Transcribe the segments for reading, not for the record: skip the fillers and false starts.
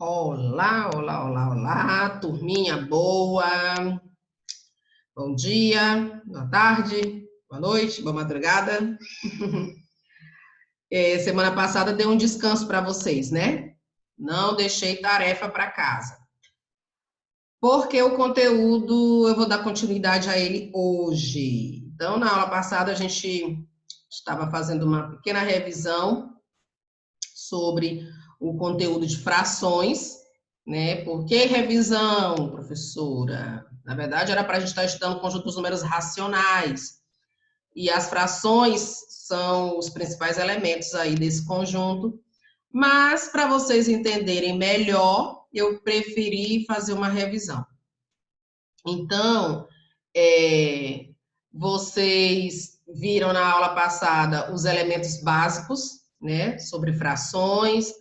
Olá, olá, olá, olá, turminha boa. Bom dia, boa tarde, boa noite, boa madrugada. Semana passada dei um descanso para vocês, né? Não deixei tarefa para casa. Porque o conteúdo eu vou dar continuidade a ele hoje. Então, na aula passada a gente estava fazendo uma pequena revisão sobre o conteúdo de frações, né? Por que revisão, professora? Na verdade, era para a gente estar estudando o conjunto dos números racionais. E as frações são os principais elementos aí desse conjunto. Mas, para vocês entenderem melhor, eu preferi fazer uma revisão. Então, vocês viram na aula passada os elementos básicos, né? Sobre frações,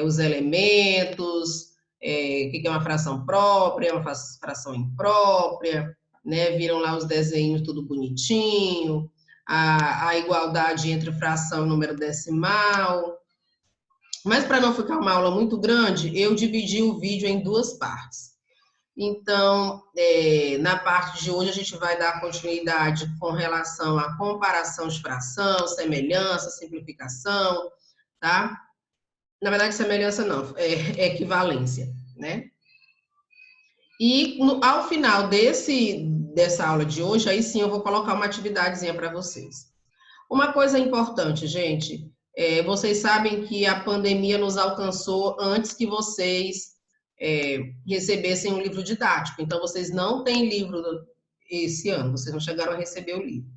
os elementos, o que é uma fração própria, uma fração imprópria, né? Viram lá os desenhos tudo bonitinho, a igualdade entre fração e número decimal. Mas para não ficar uma aula muito grande, eu dividi o vídeo em duas partes. Então, na parte de hoje, a gente vai dar continuidade com relação à comparação de fração, semelhança, simplificação, tá? Na verdade, semelhança não, é equivalência, né? E ao final dessa aula de hoje, aí sim eu vou colocar uma atividadezinha para vocês. Uma coisa importante, gente, vocês sabem que a pandemia nos alcançou antes que vocês recebessem um livro didático. Então, vocês não têm livro esse ano, vocês não chegaram a receber o livro.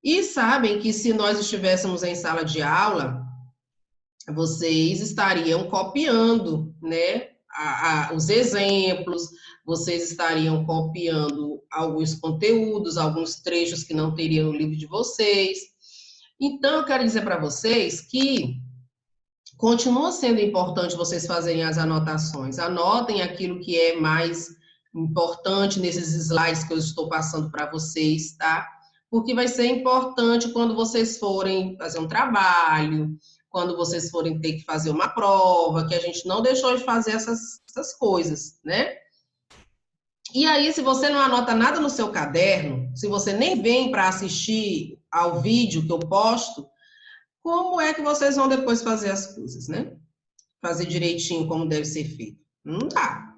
E sabem que se nós estivéssemos em sala de aula, vocês estariam copiando, né, os exemplos, vocês estariam copiando alguns conteúdos, alguns trechos que não teriam no livro de vocês. Então, eu quero dizer para vocês que continua sendo importante vocês fazerem as anotações. Anotem aquilo que é mais importante nesses slides que eu estou passando para vocês, tá? Porque vai ser importante quando vocês forem fazer um trabalho, quando vocês forem ter que fazer uma prova, que a gente não deixou de fazer essas coisas, né? E aí, se você não anota nada no seu caderno, se você nem vem para assistir ao vídeo que eu posto, como é que vocês vão depois fazer as coisas, né? Fazer direitinho como deve ser feito. Não dá.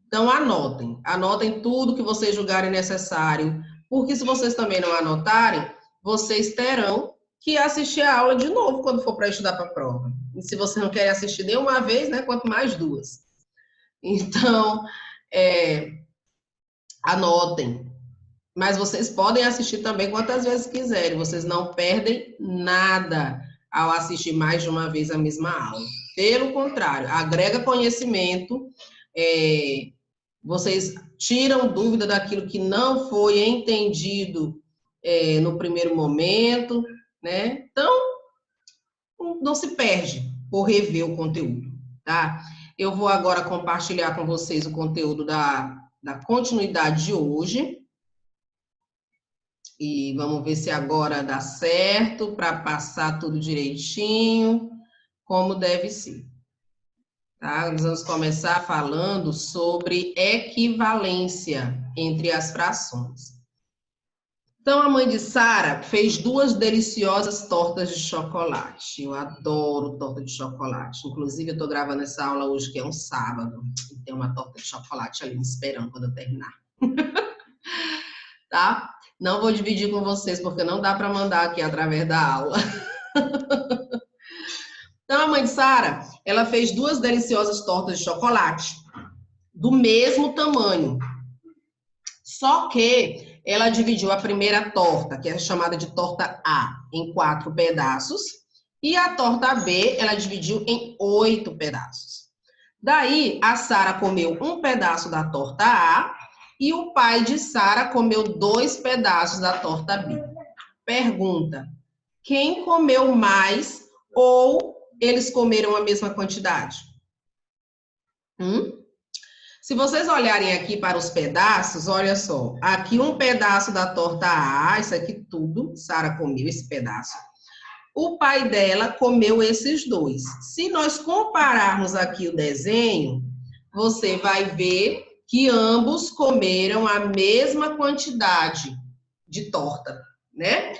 Então, anotem tudo que vocês julgarem necessário, porque se vocês também não anotarem, vocês terão que assistir a aula de novo quando for para estudar para a prova. E se você não quer assistir nenhuma vez, né, quanto mais duas. Então, anotem. Mas vocês podem assistir também quantas vezes quiserem, vocês não perdem nada ao assistir mais de uma vez a mesma aula. Pelo contrário, agrega conhecimento, vocês tiram dúvida daquilo que não foi entendido no primeiro momento, né? Então, não se perde por rever o conteúdo, tá? Eu vou agora compartilhar com vocês o conteúdo da continuidade de hoje. E vamos ver se agora dá certo para passar tudo direitinho, como deve ser. Tá? Nós vamos começar falando sobre equivalência entre as frações. Então, a mãe de Sara fez duas deliciosas tortas de chocolate. Eu adoro torta de chocolate. Inclusive, eu estou gravando essa aula hoje, que é um sábado. E tem uma torta de chocolate ali me esperando quando eu terminar. Tá? Não vou dividir com vocês, porque não dá para mandar aqui através da aula. Então, a mãe de Sara, ela fez duas deliciosas tortas de chocolate, do mesmo tamanho. Só que ela dividiu a primeira torta, que é chamada de torta A, em 4 pedaços, e a torta B, ela dividiu em 8 pedaços. Daí, a Sara comeu um pedaço da torta A, e o pai de Sara comeu 2 pedaços da torta B. Pergunta: quem comeu mais ou eles comeram a mesma quantidade? Se vocês olharem aqui para os pedaços, olha só. Aqui um pedaço da torta A, isso aqui tudo, Sara comeu esse pedaço. O pai dela comeu esses dois. Se nós compararmos aqui o desenho, você vai ver que ambos comeram a mesma quantidade de torta, né?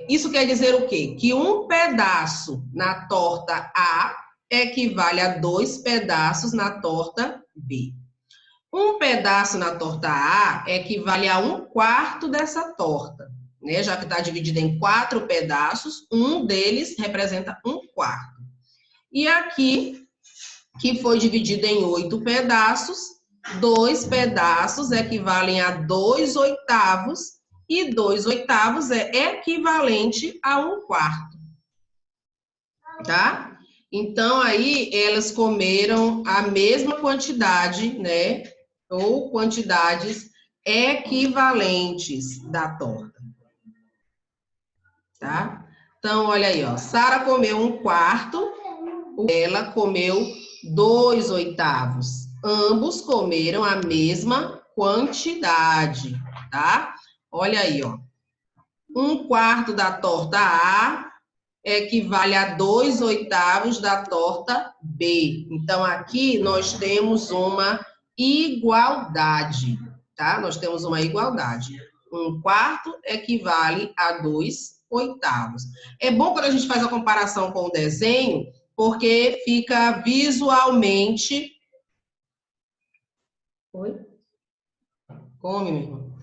Isso quer dizer o quê? Que um pedaço na torta A equivale a 2 pedaços na torta B. Um pedaço na torta A equivale a 1/4 dessa torta, né? Já que está dividida em 4 pedaços, um deles representa 1/4. E aqui, que foi dividido em 8 pedaços, 2 pedaços equivalem a 2/8, e 2/8 é equivalente a 1/4, tá? Então, aí, elas comeram a mesma quantidade, né? Ou quantidades equivalentes da torta, tá? Então, olha aí, ó. Sara comeu 1/4, ela comeu 2/8. Ambos comeram a mesma quantidade, tá? Olha aí, ó. 1/4 da torta A equivale a 2/8 da torta B. Então, aqui nós temos uma igualdade, tá? Nós temos uma igualdade. 1/4 equivale a 2/8. É bom quando a gente faz a comparação com o desenho, porque fica visualmente... Oi? Come, meu irmão.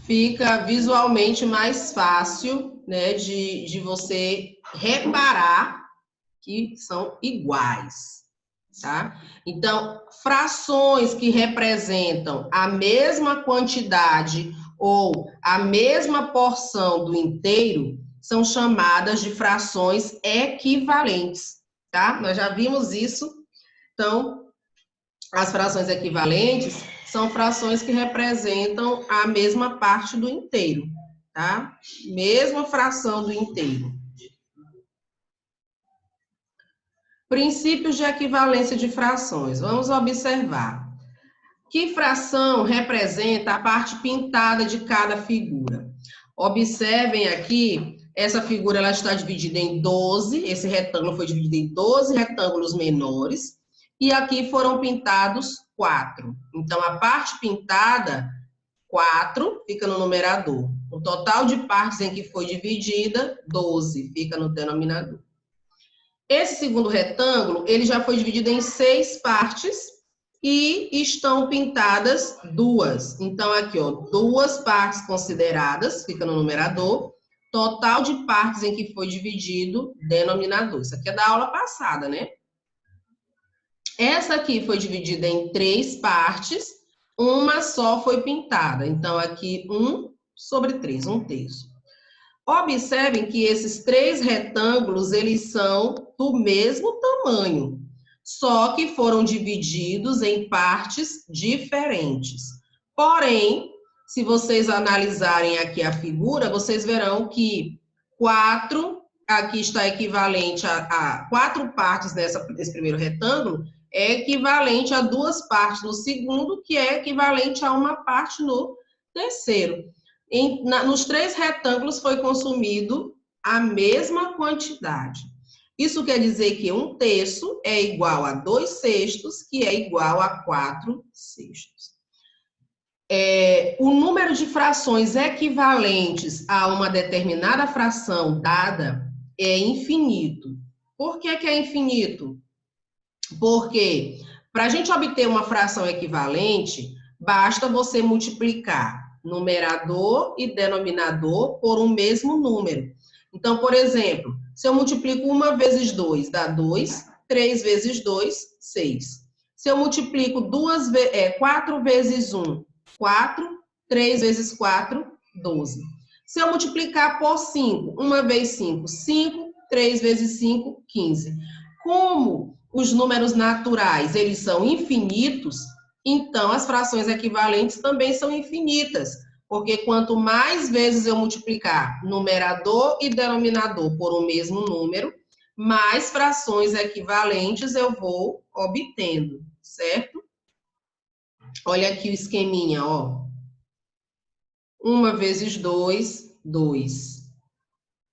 Fica visualmente mais fácil, né, de você reparar que são iguais, tá? Então, frações que representam a mesma quantidade ou a mesma porção do inteiro são chamadas de frações equivalentes, tá? Nós já vimos isso. Então, as frações equivalentes são frações que representam a mesma parte do inteiro, tá? Mesma fração do inteiro. Princípios de equivalência de frações. Vamos observar. Que fração representa a parte pintada de cada figura? Observem aqui, essa figura ela está dividida em 12, esse retângulo foi dividido em 12 retângulos menores, e aqui foram pintados 4. Então, a parte pintada, 4, fica no numerador. O total de partes em que foi dividida, 12, fica no denominador. Esse segundo retângulo, ele já foi dividido em 6 partes e estão pintadas 2. Então, aqui, ó, 2 partes consideradas, fica no numerador. Total de partes em que foi dividido, denominador. Isso aqui é da aula passada, né? Essa aqui foi dividida em 3 partes, uma só foi pintada. Então, aqui, 1/3, 1/3. Observem que esses 3 retângulos, eles são do mesmo tamanho, só que foram divididos em partes diferentes. Porém, se vocês analisarem aqui a figura, vocês verão que 4, aqui está equivalente a 4 partes desse primeiro retângulo, é equivalente a 2 partes no segundo, que é equivalente a 1 parte no terceiro. Nos 3 retângulos foi consumido a mesma quantidade. Isso quer dizer que 1/3 é igual a 2/6, que é igual a 4/6. O número de frações equivalentes a uma determinada fração dada é infinito. Por que é infinito? Porque para a gente obter uma fração equivalente, basta você multiplicar numerador e denominador por um mesmo número. Então, por exemplo, se eu multiplico 1 vezes 2, dá 2, 3 vezes 2, 6. Se eu multiplico 4 vezes 1, 4, 3 vezes 4, 12. Se eu multiplicar por 5, 1 vezes 5, 5, 3 vezes 5, 15. Como os números naturais, eles são infinitos, então as frações equivalentes também são infinitas, porque quanto mais vezes eu multiplicar numerador e denominador por um mesmo número, mais frações equivalentes eu vou obtendo, certo? Olha aqui o esqueminha, ó. 1 vezes 2, 2.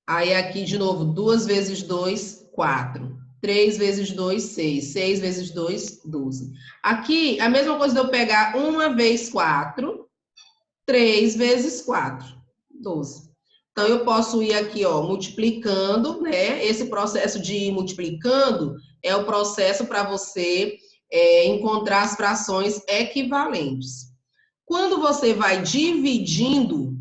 Aí aqui, de novo, 2 vezes 2, 4. 3 vezes 2, 6. 6 vezes 2, 12. Aqui, a mesma coisa de eu pegar 1 vez 4, 3 vezes 4, 12. Então, eu posso ir aqui, ó, multiplicando, né? Esse processo de ir multiplicando é o processo para você encontrar as frações equivalentes. Quando você vai dividindo,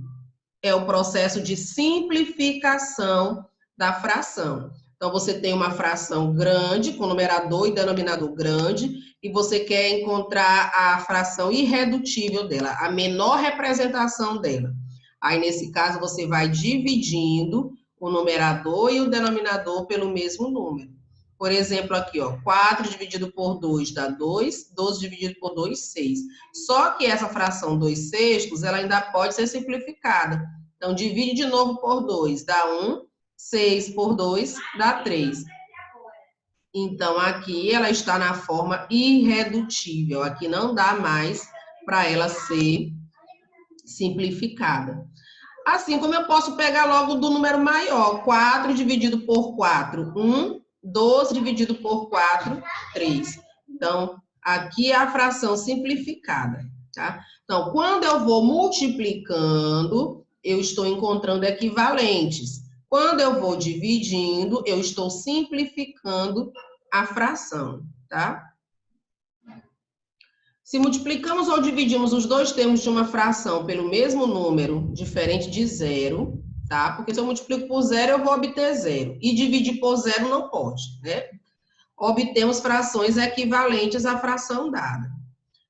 é o processo de simplificação da fração. Então, você tem uma fração grande, com numerador e denominador grande, e você quer encontrar a fração irredutível dela, a menor representação dela. Aí, nesse caso, você vai dividindo o numerador e o denominador pelo mesmo número. Por exemplo, aqui, ó, 4 dividido por 2 dá 2, 12 dividido por 2, 6. Só que essa fração 2/6, ela ainda pode ser simplificada. Então, divide de novo por 2, dá 1. 6 por 2 dá 3. Então, aqui ela está na forma irredutível. Aqui não dá mais para ela ser simplificada. Assim como eu posso pegar logo do número maior. 4 dividido por 4, 1. 12 dividido por 4, 3. Então, aqui é a fração simplificada, tá? Então, quando eu vou multiplicando, eu estou encontrando equivalentes. Quando eu vou dividindo, eu estou simplificando a fração, tá? Se multiplicamos ou dividimos os dois termos de uma fração pelo mesmo número, diferente de zero, tá? Porque se eu multiplico por zero, eu vou obter zero. E dividir por zero não pode, né? Obtemos frações equivalentes à fração dada.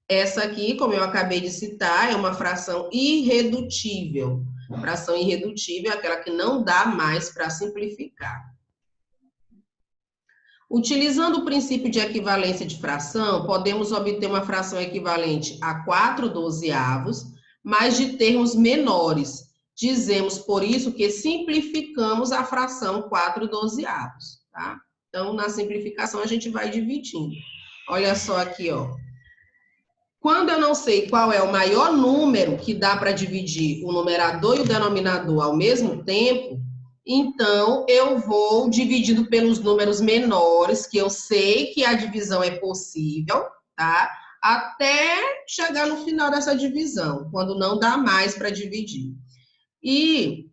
Essa aqui, como eu acabei de citar, é uma fração irredutível. Fração irredutível é aquela que não dá mais para simplificar. Utilizando o princípio de equivalência de fração, podemos obter uma fração equivalente a 4/12, mas de termos menores. Dizemos, por isso, que simplificamos a fração 4/12, tá? Então, na simplificação, a gente vai dividindo. Olha só aqui, ó. Quando eu não sei qual é o maior número que dá para dividir o numerador e o denominador ao mesmo tempo, então eu vou dividindo pelos números menores, que eu sei que a divisão é possível, tá? Até chegar no final dessa divisão, quando não dá mais para dividir. E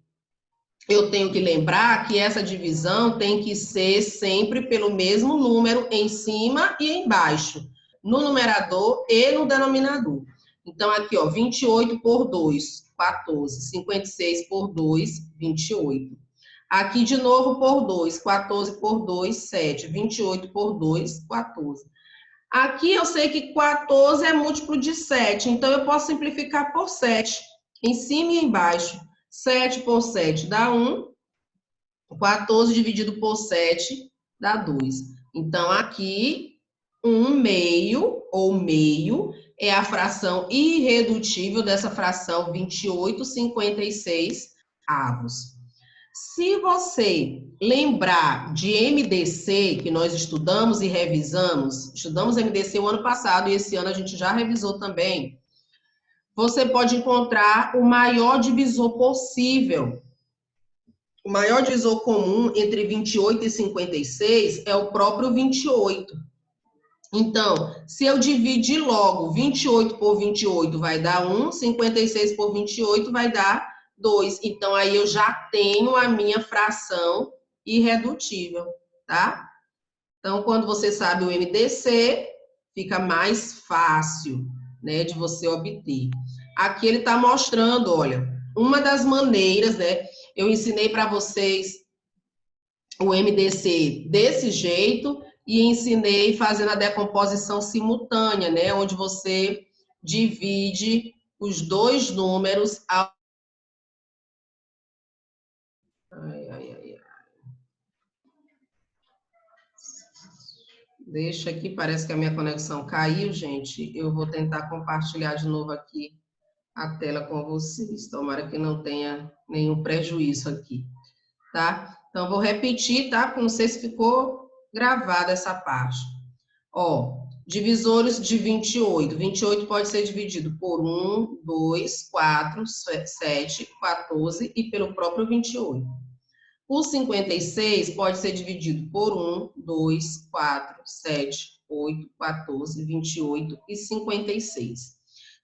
eu tenho que lembrar que essa divisão tem que ser sempre pelo mesmo número em cima e embaixo, no numerador e no denominador. Então, aqui, ó, 28 por 2, 14. 56 por 2, 28. Aqui, de novo, por 2. 14 por 2, 7. 28 por 2, 14. Aqui, eu sei que 14 é múltiplo de 7, então eu posso simplificar por 7, em cima e embaixo. 7 por 7 dá 1. 14 dividido por 7 dá 2. Então, aqui, 1/2, ou meio, é a fração irredutível dessa fração 28/56 avos. Se você lembrar de MDC, que nós estudamos e revisamos, estudamos MDC o ano passado e esse ano a gente já revisou também, você pode encontrar o maior divisor possível. O maior divisor comum entre 28 e 56 é o próprio 28. Então, se eu dividir logo 28 por 28 vai dar 1, 56 por 28 vai dar 2. Então, aí eu já tenho a minha fração irredutível, tá? Então, quando você sabe o MDC, fica mais fácil, né, de você obter. Aqui ele está mostrando, olha, uma das maneiras, né? Eu ensinei para vocês o MDC desse jeito e ensinei fazendo a decomposição simultânea, né? Onde você divide os dois números ao... Deixa aqui, parece que a minha conexão caiu, gente. Eu vou tentar compartilhar de novo aqui a tela com vocês. Tomara que não tenha nenhum prejuízo aqui, tá? Então, vou repetir, tá? Não sei se ficou gravada essa parte. Ó, divisores de 28. 28 pode ser dividido por 1, 2, 4, 7, 14 e pelo próprio 28. O 56 pode ser dividido por 1, 2, 4, 7, 8, 14, 28 e 56.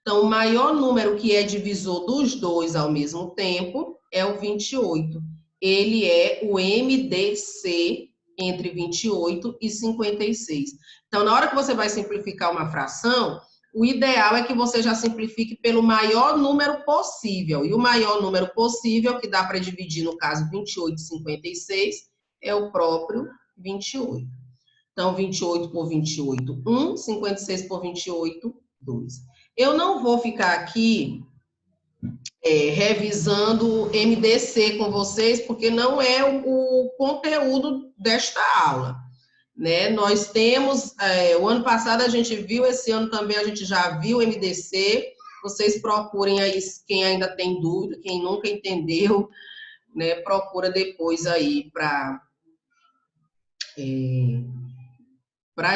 Então, o maior número que é divisor dos dois ao mesmo tempo é o 28. Ele é o MDC entre 28 e 56. Então, na hora que você vai simplificar uma fração, o ideal é que você já simplifique pelo maior número possível. E o maior número possível, que dá para dividir, no caso, 28 e 56, é o próprio 28. Então, 28 por 28, 1. 56 por 28, 2. Eu não vou ficar aqui revisando MDC com vocês, porque não é o conteúdo desta aula. Né? Nós temos, o ano passado a gente viu, esse ano também a gente já viu MDC. Vocês procurem aí, quem ainda tem dúvida, quem nunca entendeu, né? Procura depois aí para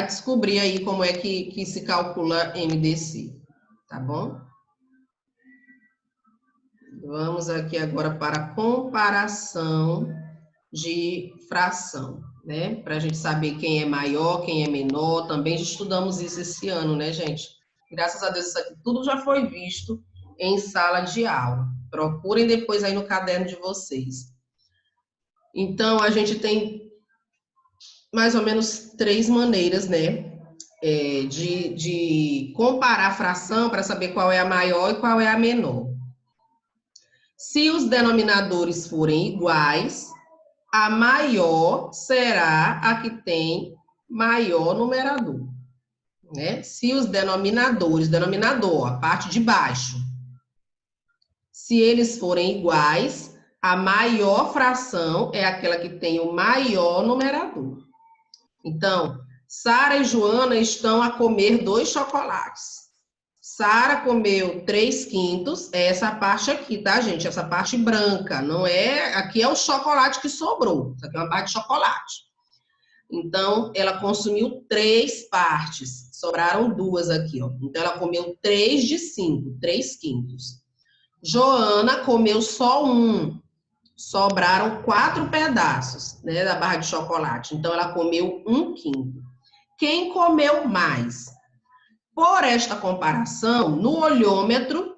descobrir aí como é que se calcula MDC, tá bom? Vamos aqui agora para a comparação de fração, né? Para a gente saber quem é maior, quem é menor. Também já estudamos isso esse ano, né, gente? Graças a Deus, isso aqui tudo já foi visto em sala de aula. Procurem depois aí no caderno de vocês. Então, a gente tem mais ou menos 3 maneiras, né? De comparar a fração para saber qual é a maior e qual é a menor. Se os denominadores forem iguais, a maior será a que tem maior numerador, né? Se os denominadores, denominador, a parte de baixo, se eles forem iguais, a maior fração é aquela que tem o maior numerador. Então, Sara e Joana estão a comer 2 chocolates. Sara comeu 3/5, é essa parte aqui, tá, gente? Essa parte branca, não é... Aqui é o chocolate que sobrou, isso aqui é uma parte de chocolate. Então, ela consumiu 3 partes, sobraram 2 aqui, ó. Então, ela comeu 3 de 5, 3/5. Joana comeu só 1, sobraram 4 pedaços, né, da barra de chocolate. Então, ela comeu 1/5. Quem comeu mais? Por esta comparação, no olhômetro,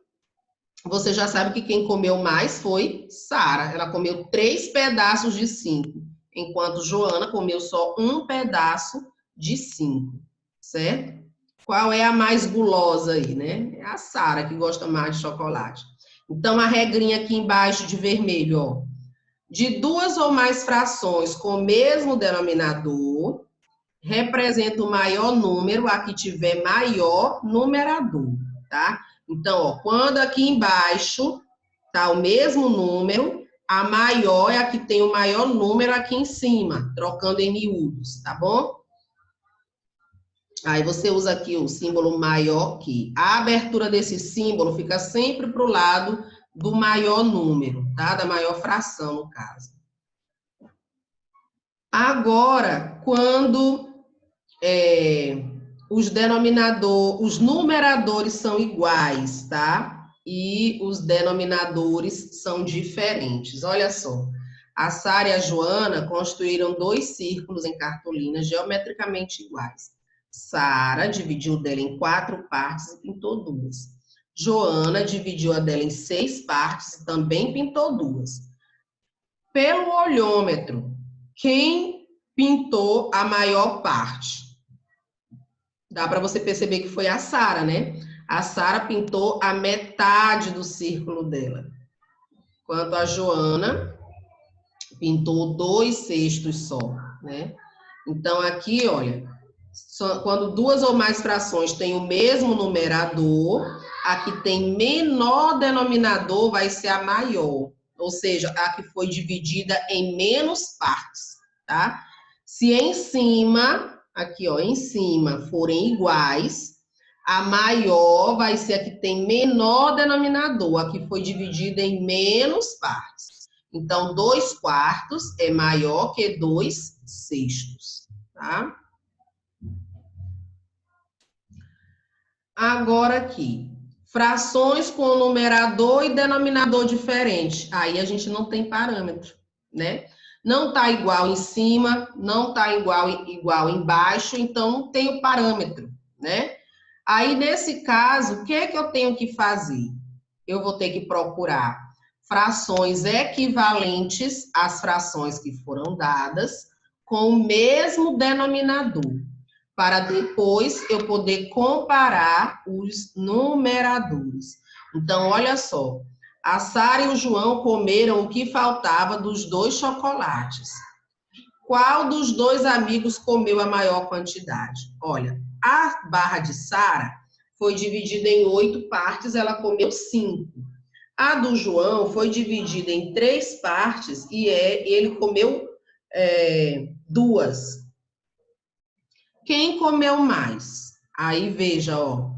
você já sabe que quem comeu mais foi Sara. Ela comeu 3 pedaços de 5, enquanto Joana comeu só 1 pedaço de 5, certo? Qual é a mais gulosa aí, né? É a Sara, que gosta mais de chocolate. Então, a regrinha aqui embaixo de vermelho, ó. De 2 ou mais frações com o mesmo denominador, representa o maior número a que tiver maior numerador, tá? Então, ó, quando aqui embaixo tá o mesmo número, a maior é a que tem o maior número aqui em cima, trocando em miúdos, tá bom? Aí você usa aqui o símbolo maior que. A abertura desse símbolo fica sempre para o lado do maior número, tá? Da maior fração, no caso. Agora, quando os numeradores são iguais, tá? E os denominadores são diferentes. Olha só, a Sara e a Joana construíram 2 círculos em cartolina geometricamente iguais. Sara dividiu o dela em 4 partes e pintou 2. Joana dividiu a dela em 6 partes e também pintou 2. Pelo olhômetro, quem pintou a maior parte? Dá para você perceber que foi a Sara, né? A Sara pintou a metade do círculo dela. Enquanto a Joana pintou 2/6 só, né? Então, aqui, olha, quando 2 ou mais frações têm o mesmo numerador, a que tem menor denominador vai ser a maior. Ou seja, a que foi dividida em menos partes, tá? Se em cima... Aqui, ó, em cima forem iguais, a maior vai ser a que tem menor denominador, a que foi dividida em menos partes. Então, 2/4 é maior que 2/6, tá? Agora aqui, frações com numerador e denominador diferente. Aí a gente não tem parâmetro, né? Não está igual em cima, não está igual embaixo, então não tem o parâmetro, né? Aí, nesse caso, o que é que eu tenho que fazer? Eu vou ter que procurar frações equivalentes às frações que foram dadas com o mesmo denominador, para depois eu poder comparar os numeradores. Então, olha só, a Sara e o João comeram o que faltava dos 2 chocolates. Qual dos 2 amigos comeu a maior quantidade? Olha, a barra de Sara foi dividida em 8 partes, ela comeu 5. A do João foi dividida em 3 partes e ele comeu 2. Quem comeu mais? Aí veja, ó.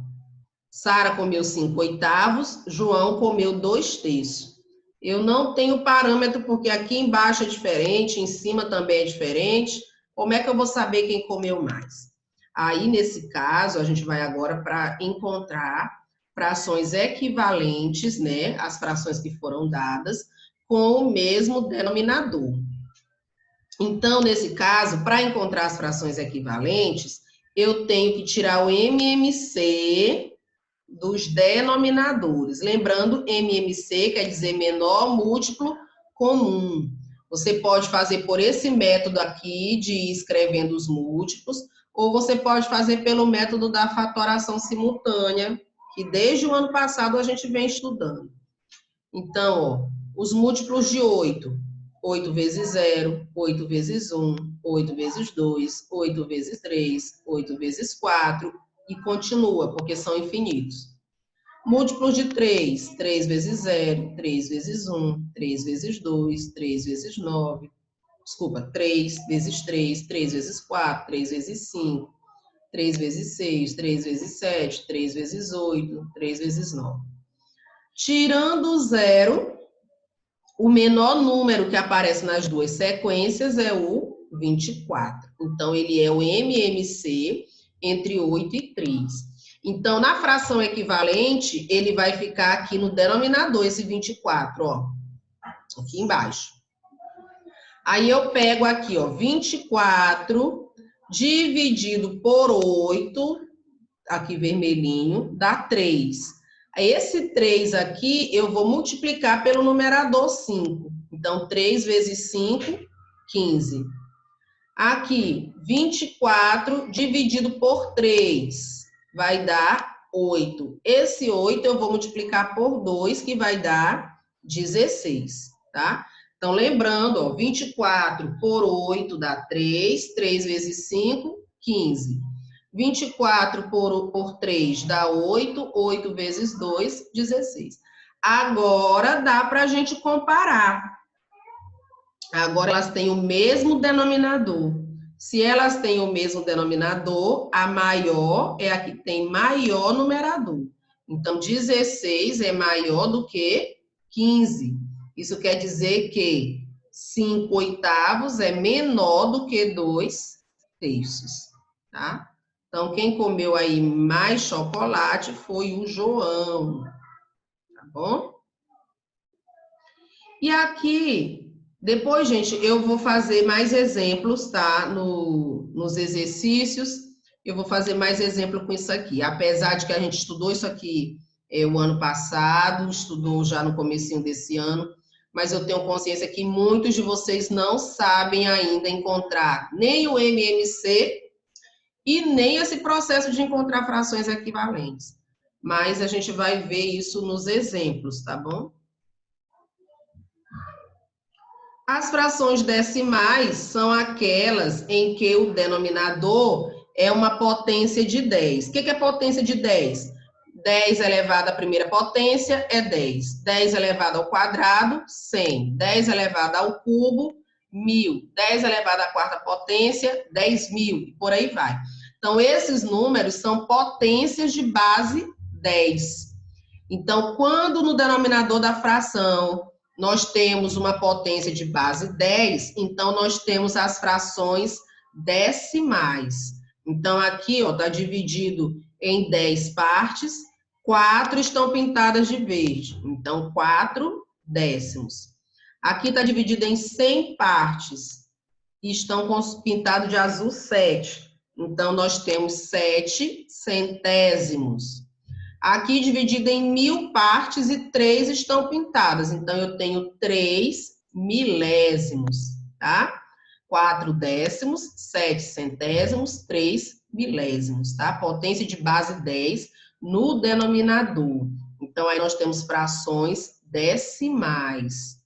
Sara comeu 5/8, João comeu 2/3. Eu não tenho parâmetro porque aqui embaixo é diferente, em cima também é diferente. Como é que eu vou saber quem comeu mais? Aí, nesse caso, a gente vai agora para encontrar frações equivalentes, né? As frações que foram dadas com o mesmo denominador. Então, nesse caso, para encontrar as frações equivalentes, eu tenho que tirar o MMC dos denominadores. Lembrando, MMC quer dizer menor múltiplo comum. Você pode fazer por esse método aqui, de ir escrevendo os múltiplos, ou você pode fazer pelo método da fatoração simultânea, que desde o ano passado a gente vem estudando. Então, ó, os múltiplos de 8. 8 vezes 0, 8 vezes 1, 8 vezes 2, 8 vezes 3, 8 vezes 4, e continua, porque são infinitos. Múltiplos de 3, 3 vezes 0, 3 vezes 1, 3 vezes 2, 3 vezes 9, desculpa, 3 vezes 3, 3 vezes 4, 3 vezes 5, 3 vezes 6, 3 vezes 7, 3 vezes 8, 3 vezes 9. Tirando o 0, o menor número que aparece nas duas sequências é o 24. Então, ele é o MMC entre 8 e 3. Então, na fração equivalente, ele vai ficar aqui no denominador, esse 24, ó. Aqui embaixo. Aí, eu pego aqui, ó, 24 dividido por 8, aqui vermelhinho, dá 3. Esse 3 aqui, eu vou multiplicar pelo numerador 5. Então, 3 vezes 5, 15. Aqui, 24 dividido por 3, vai dar 8. Esse 8 eu vou multiplicar por 2, que vai dar 16, tá? Então, lembrando, ó, 24 por 8 dá 3, 3 vezes 5, 15. 24 por 3 dá 8, 8 vezes 2, 16. Agora dá para a gente comparar. Agora elas têm o mesmo denominador. Se elas têm o mesmo denominador, a maior é a que tem maior numerador. Então, 16 é maior do que 15. Isso quer dizer que 5/8 é menor do que 2/3, tá? Então, quem comeu aí mais chocolate foi o João, tá bom? E aqui, depois, gente, eu vou fazer mais exemplos, tá? Nos exercícios, eu vou fazer mais exemplo com isso aqui. Apesar de que a gente estudou isso aqui o ano passado, estudou já no comecinho desse ano, mas eu tenho consciência que muitos de vocês não sabem ainda encontrar nem o MMC e nem esse processo de encontrar frações equivalentes. Mas a gente vai ver isso nos exemplos, tá bom? As frações decimais são aquelas em que o denominador é uma potência de 10. O que é potência de 10? 10 elevado à primeira potência é 10. 10 elevado ao quadrado, 100. 10 elevado ao cubo, 1000. 10 elevado à quarta potência, 10.000. E por aí vai. Então, esses números são potências de base 10. Então, quando no denominador da fração nós temos uma potência de base 10, então nós temos as frações decimais. Então, aqui, ó, está dividido em 10 partes, 4 estão pintadas de verde. Então, 4 décimos. Aqui está dividido em 100 partes. E estão pintados de azul 7. Então, nós temos 7 centésimos. Aqui dividido em 1000 partes e 3 estão pintadas. Então, eu tenho 3 milésimos, tá? 4 décimos, 7 centésimos, 3 milésimos, tá? Potência de base 10 no denominador. Então, aí nós temos frações decimais.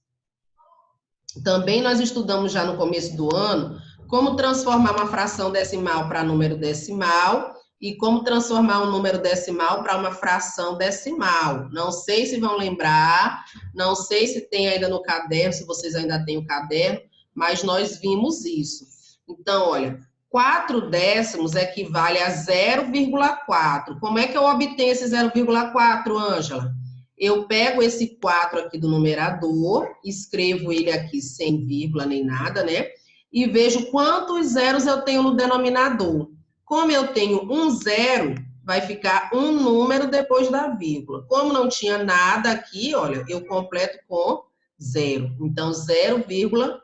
Também nós estudamos já no começo do ano como transformar uma fração decimal para número decimal e como transformar um número decimal para uma fração decimal. Não sei se vão lembrar, não sei se tem ainda no caderno, se vocês ainda têm o caderno, mas nós vimos isso. Então, olha, 4 décimos equivale a 0,4. Como é que eu obtenho esse 0,4, Ângela? Eu pego esse 4 aqui do numerador, escrevo ele aqui sem vírgula nem nada, né? E vejo quantos zeros eu tenho no denominador. Como eu tenho um zero, vai ficar um número depois da vírgula. Como não tinha nada aqui, olha, eu completo com 0. Então, 0,4.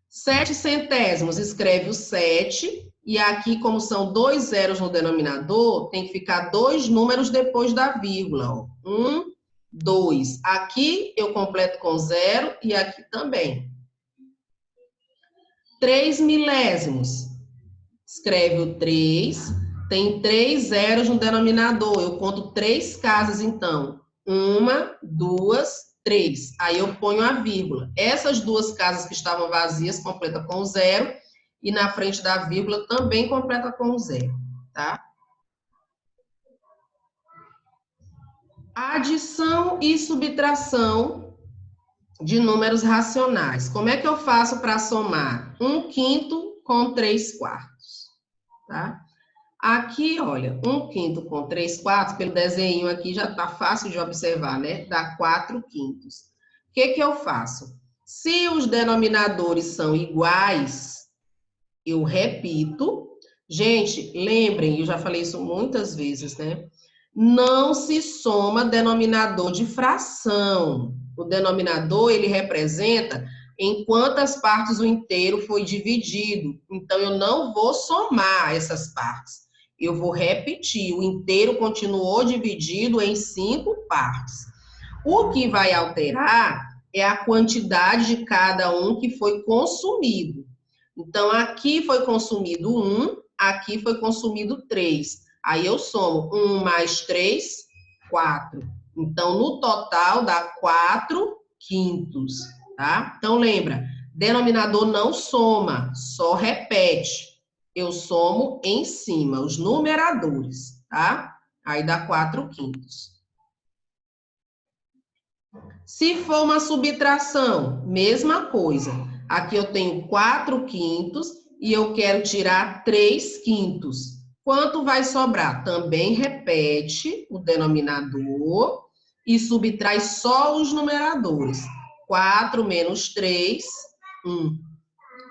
7 centésimos, escreve o 7. E aqui, como são 2 zeros no denominador, tem que ficar 2 números depois da vírgula. Ó. 1, 2. Aqui eu completo com 0 e aqui também. 3 milésimos. Escreve o 3. Tem 3 zeros no denominador. Eu conto 3 casas, então. 1, 2, 3. Aí eu ponho a vírgula. Essas 2 casas que estavam vazias, completa com 0. E na frente da vírgula também completa com 0, tá? Adição e subtração de números racionais. Como é que eu faço para somar 1/5 com 3/4, tá? Aqui, olha, 1/5 com 3/4, pelo desenho aqui já tá fácil de observar, né? Dá 4/5. O que que eu faço? Se os denominadores são iguais, eu repito. Gente, lembrem, eu já falei isso muitas vezes, né? Não se soma denominador de fração. O denominador, ele representa em quantas partes o inteiro foi dividido. Então, eu não vou somar essas partes. Eu vou repetir. O inteiro continuou dividido em 5 partes. O que vai alterar é a quantidade de cada um que foi consumido. Então, aqui foi consumido 1, aqui foi consumido 3. Aí eu somo 1 mais 3, 4. Então, no total, dá 4/5, tá? Então, lembra, denominador não soma, só repete. Eu somo em cima, os numeradores, tá? Aí dá 4/5. Se for uma subtração, mesma coisa. Aqui eu tenho 4/5 e eu quero tirar 3/5. Quanto vai sobrar? Também repete o denominador e subtrai só os numeradores. 4 menos 3, 1.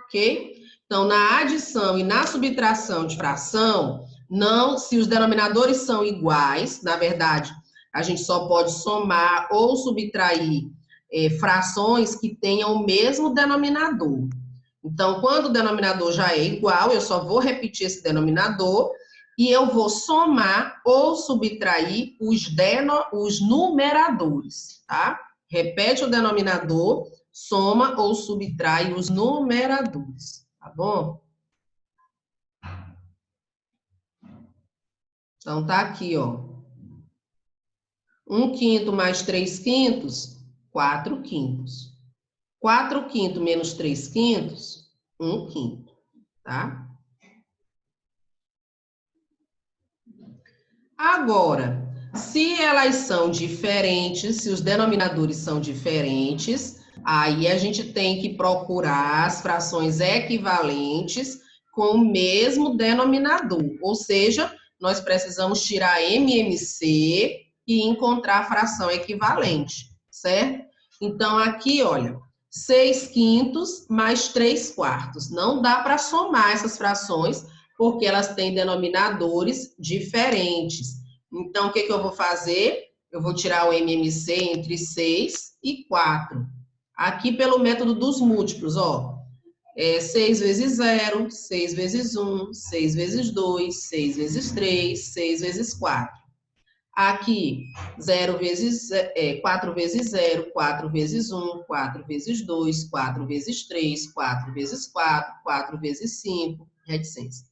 Ok? Então, na adição e na subtração de fração, não, se os denominadores são iguais, na verdade, a gente só pode somar ou subtrair frações que tenham o mesmo denominador. Então, quando o denominador já é igual, eu só vou repetir esse denominador e eu vou somar ou subtrair os numeradores, tá? Repete o denominador, soma ou subtrai os numeradores, tá bom? Então, tá aqui, ó. 1/5 mais 3/5, 4/5. 4/5 menos 3/5, 1/5, tá? Agora, se elas são diferentes, se os denominadores são diferentes, aí a gente tem que procurar as frações equivalentes com o mesmo denominador. Ou seja, nós precisamos tirar MMC e encontrar a fração equivalente, certo? Então, aqui, olha, 6/5 mais 3/4. Não dá para somar essas frações, porque elas têm denominadores diferentes. Então, o que eu vou fazer? Eu vou tirar o MMC entre 6 e 4. Aqui pelo método dos múltiplos, ó. 6 vezes 0, 6 vezes 1, 6 vezes 2, 6 vezes 3, 6 vezes 4. Aqui, 4 vezes 0, 4 vezes 1, 4 vezes 2, 4 vezes 3, 4 vezes 4, 4 vezes 5, reticência.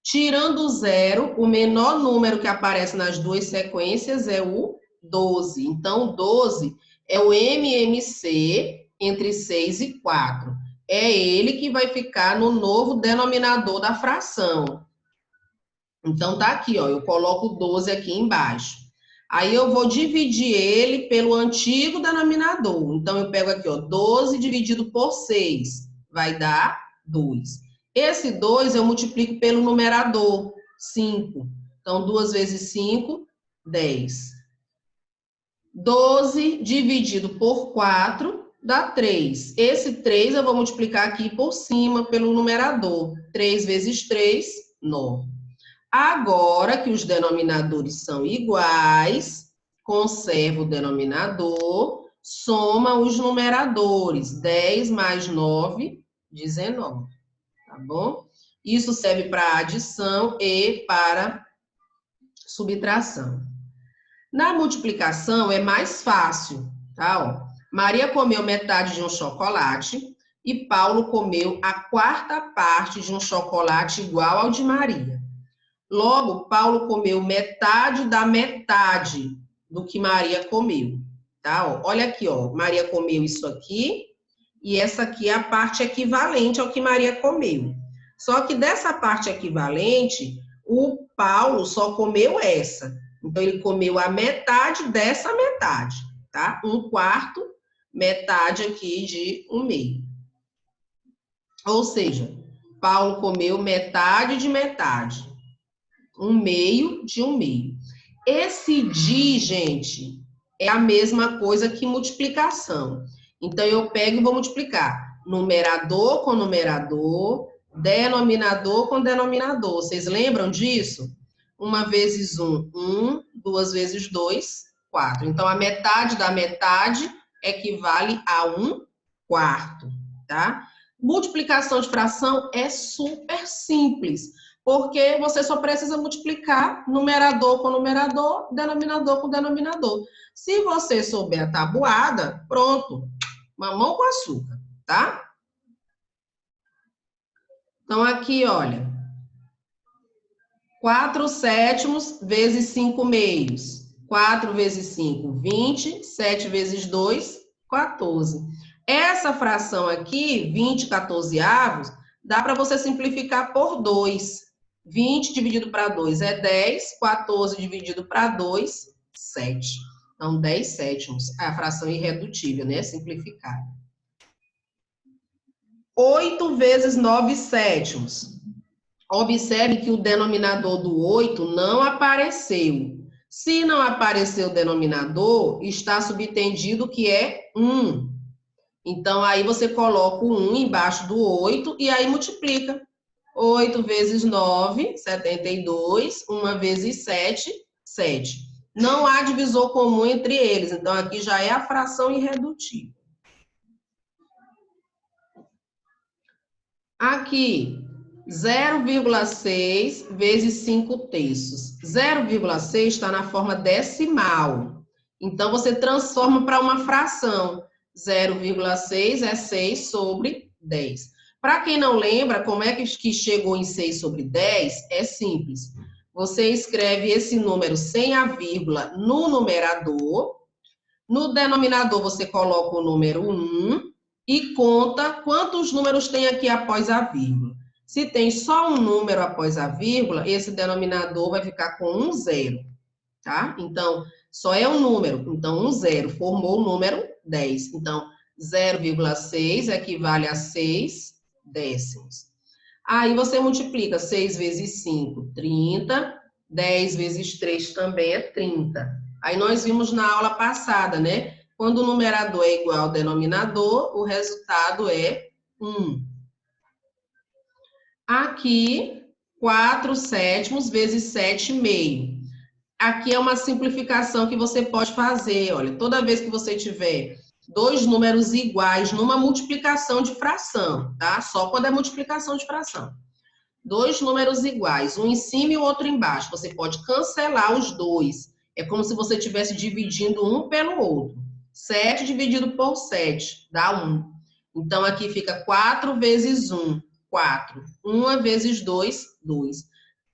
Tirando o 0, o menor número que aparece nas duas sequências é o 12. Então, o 12 é o MMC entre 6 e 4. É ele que vai ficar no novo denominador da fração. Então, tá aqui, ó, eu coloco o 12 aqui embaixo. Aí, eu vou dividir ele pelo antigo denominador. Então, eu pego aqui, ó, 12 dividido por 6, vai dar 2. Esse 2 eu multiplico pelo numerador, 5. Então, 2 vezes 5, 10. 12 dividido por 4 dá 3. Esse 3 eu vou multiplicar aqui por cima pelo numerador. 3 vezes 3, 9. Agora que os denominadores são iguais, conserva o denominador, soma os numeradores. 10 mais 9, 19. Tá bom? Isso serve para adição e para subtração. Na multiplicação é mais fácil, tá? Ó, Maria comeu metade de um chocolate e Paulo comeu a quarta parte de um chocolate igual ao de Maria. Logo, Paulo comeu metade da metade do que Maria comeu, tá? Ó, olha aqui, ó, Maria comeu isso aqui e essa aqui é a parte equivalente ao que Maria comeu. Só que dessa parte equivalente, o Paulo só comeu essa. Então, ele comeu a metade dessa metade, tá? 1/4, metade aqui de 1/2. Ou seja, Paulo comeu metade de metade. 1/2 de 1/2. Esse de, gente, é a mesma coisa que multiplicação. Então, eu pego e vou multiplicar numerador com numerador, denominador com denominador. Vocês lembram disso? 1 vezes 1, 1. 2 vezes 2, 4. Então, a metade da metade equivale a 1/4, tá? Multiplicação de fração é super simples, porque você só precisa multiplicar numerador com numerador, denominador com denominador. Se você souber a tabuada, pronto, mamão com açúcar, tá? Então, aqui, olha, 4/7 vezes 5/2. 4 vezes 5, 20. 7 vezes 2, 14. Essa fração aqui, 20/14, dá para você simplificar por 2. 20 dividido para 2 é 10. 14 dividido para 2, 7. Então, 10/7. É a fração irredutível, né? Simplificada. 8 vezes 9/7. Observe que o denominador do 8 não apareceu. Se não apareceu o denominador, está subtendido que é 1. Então, aí você coloca o 1 embaixo do 8 e aí multiplica. 8 vezes 9, 72. 1 vezes 7, 7. Não há divisor comum entre eles. Então, aqui já é a fração irredutível. Aqui, 0,6 vezes 5/3. 0,6 está na forma decimal. Então, você transforma para uma fração. 0,6 é 6 sobre 10. Para quem não lembra como é que chegou em 6 sobre 10, é simples. Você escreve esse número sem a vírgula no numerador. No denominador, você coloca o número 1 e conta quantos números tem aqui após a vírgula. Se tem só um número após a vírgula, esse denominador vai ficar com 1 0, tá? Então, só é um número. Então, 1 0 formou o número 10. Então, 0,6 equivale a 6 décimos. Aí você multiplica 6 vezes 5, 30. 10 vezes 3 também é 30. Aí nós vimos na aula passada, né? Quando o numerador é igual ao denominador, o resultado é 1. Aqui, 4/7 vezes 7/2. Aqui é uma simplificação que você pode fazer. Olha, toda vez que você tiver dois números iguais numa multiplicação de fração, tá? Só quando é multiplicação de fração. Dois números iguais, um em cima e o outro embaixo. Você pode cancelar os dois. É como se você estivesse dividindo um pelo outro. 7 dividido por 7 dá 1. Então, aqui fica 4 vezes 1, 4. 1 vezes 2, 2.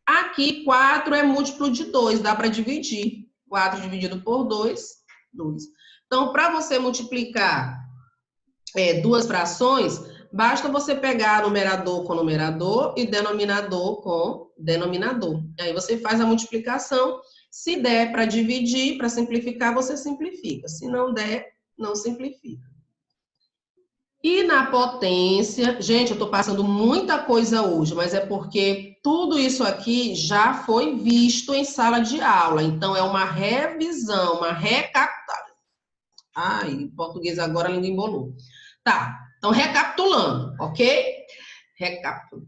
Aqui, 4 é múltiplo de 2, dá para dividir. 4 dividido por 2, 2. Então, para você multiplicar duas frações, basta você pegar numerador com numerador e denominador com denominador. Aí você faz a multiplicação. Se der para dividir, para simplificar, você simplifica. Se não der, não simplifica. E na potência, gente, eu estou passando muita coisa hoje, mas é porque tudo isso aqui já foi visto em sala de aula. Então, é uma revisão, uma recapitulação. Ai, em português agora a língua embolou. Tá, então recapitulando, ok? Recapitulando.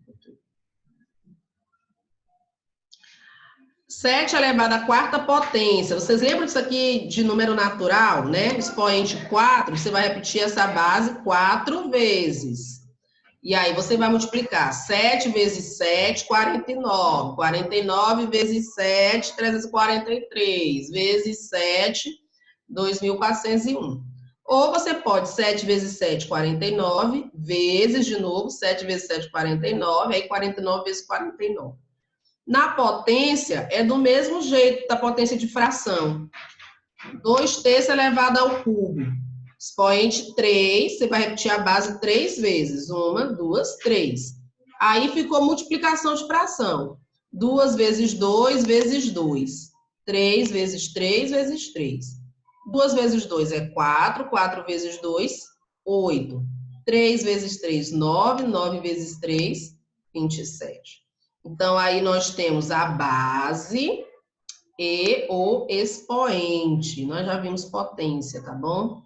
7 elevado à quarta potência. Vocês lembram disso aqui de número natural, né? Expoente 4, você vai repetir essa base 4 vezes. E aí você vai multiplicar 7 vezes 7, 49. 49 vezes 7, 343. Vezes 7, 2.401. Ou você pode 7 vezes 7, 49, vezes de novo, 7 vezes 7, 49, aí 49 vezes 49. Na potência, é do mesmo jeito da potência de fração. 2/3 elevado ao cubo. Expoente 3, você vai repetir a base 3 vezes. 1, 2, 3. Aí ficou multiplicação de fração. 2 vezes 2 vezes 2. 3 vezes 3 vezes 3. 2 vezes 2 é 4, 4 vezes 2, 8. 3 vezes 3, 9, 9 vezes 3, 27. Então, aí nós temos a base e o expoente. Nós já vimos potência, tá bom?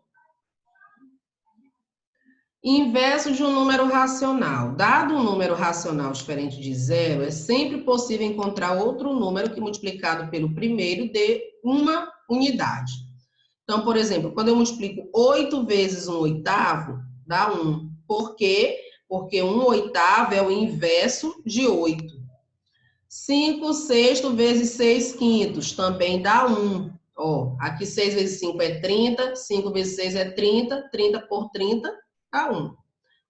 Inverso de um número racional. Dado um número racional diferente de zero, é sempre possível encontrar outro número que multiplicado pelo primeiro dê uma unidade. Então, por exemplo, quando eu multiplico 8 vezes 1/8, dá 1. Por quê? Porque 1/8 é o inverso de 8. 5/6 vezes 6/5 também dá 1. Ó, aqui 6 vezes 5 é 30, 5 vezes 6 é 30, 30 por 30 dá 1.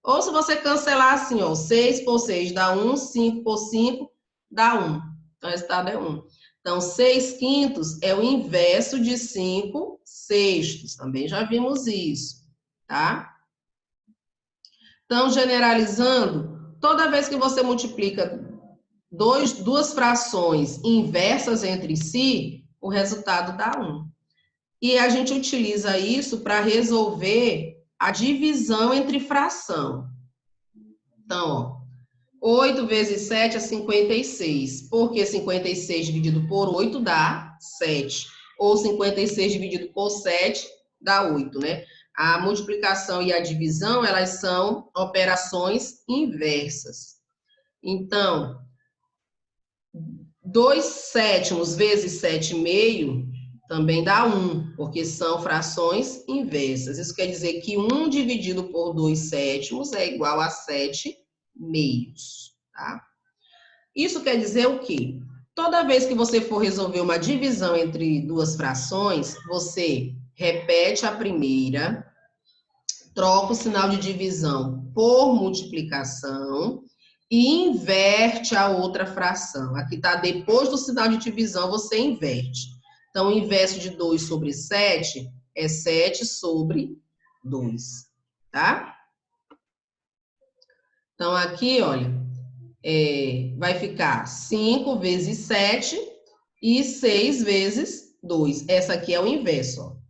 Ou se você cancelar assim, ó, 6 por 6 dá 1, 5 por 5 dá 1. Então, o resultado é 1. Então, 6/5 é o inverso de 5/6. Também já vimos isso, tá? Então, generalizando, toda vez que você multiplica duas frações inversas entre si, o resultado dá 1. E a gente utiliza isso para resolver a divisão entre fração. Então, ó, 8 vezes 7 é 56. Porque 56 dividido por 8 dá 7. Ou 56 dividido por 7 dá 8, né? A multiplicação e a divisão, elas são operações inversas. Então, 2/7 vezes 7/2 também dá 1, porque são frações inversas. Isso quer dizer que 1 dividido por 2/7 é igual a 7/2, tá? Isso quer dizer o quê? Toda vez que você for resolver uma divisão entre duas frações, você repete a primeira, troca o sinal de divisão por multiplicação e inverte a outra fração. Aqui está depois do sinal de divisão, você inverte. Então, o inverso de 2 sobre 7 é 7 sobre 2, tá? Então, aqui, olha, vai ficar 5 vezes 7 e 6 vezes 2. Essa aqui é o inverso, ó.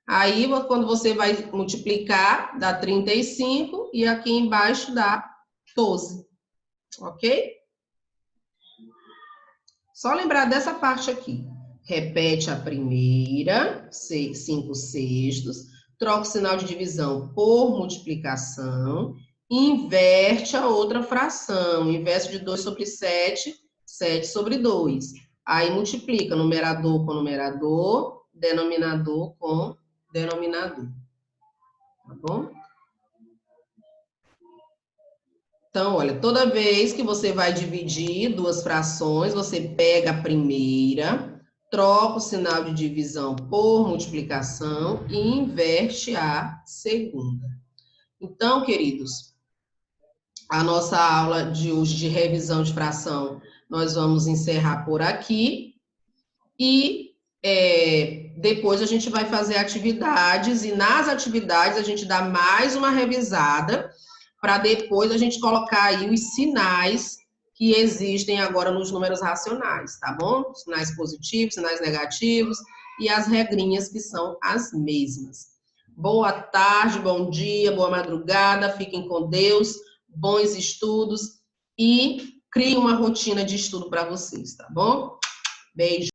Aí, quando você vai multiplicar, dá 35 e aqui embaixo dá 12. Ok? Só lembrar dessa parte aqui. Repete a primeira, 5/6, troca o sinal de divisão por multiplicação, inverte a outra fração. Inverso de 2 sobre 7, 7 sobre 2. Aí multiplica numerador com numerador, denominador com denominador. tá bom? Então, olha, toda vez que você vai dividir duas frações, você pega a primeira, troca o sinal de divisão por multiplicação e inverte a segunda. Então, queridos, a nossa aula de hoje de revisão de fração, nós vamos encerrar por aqui e depois a gente vai fazer atividades e nas atividades a gente dá mais uma revisada para depois a gente colocar aí os sinais que existem agora nos números racionais, tá bom? Sinais positivos, sinais negativos e as regrinhas que são as mesmas. Boa tarde, bom dia, boa madrugada, fiquem com Deus, bons estudos e criem uma rotina de estudo para vocês, tá bom? Beijo.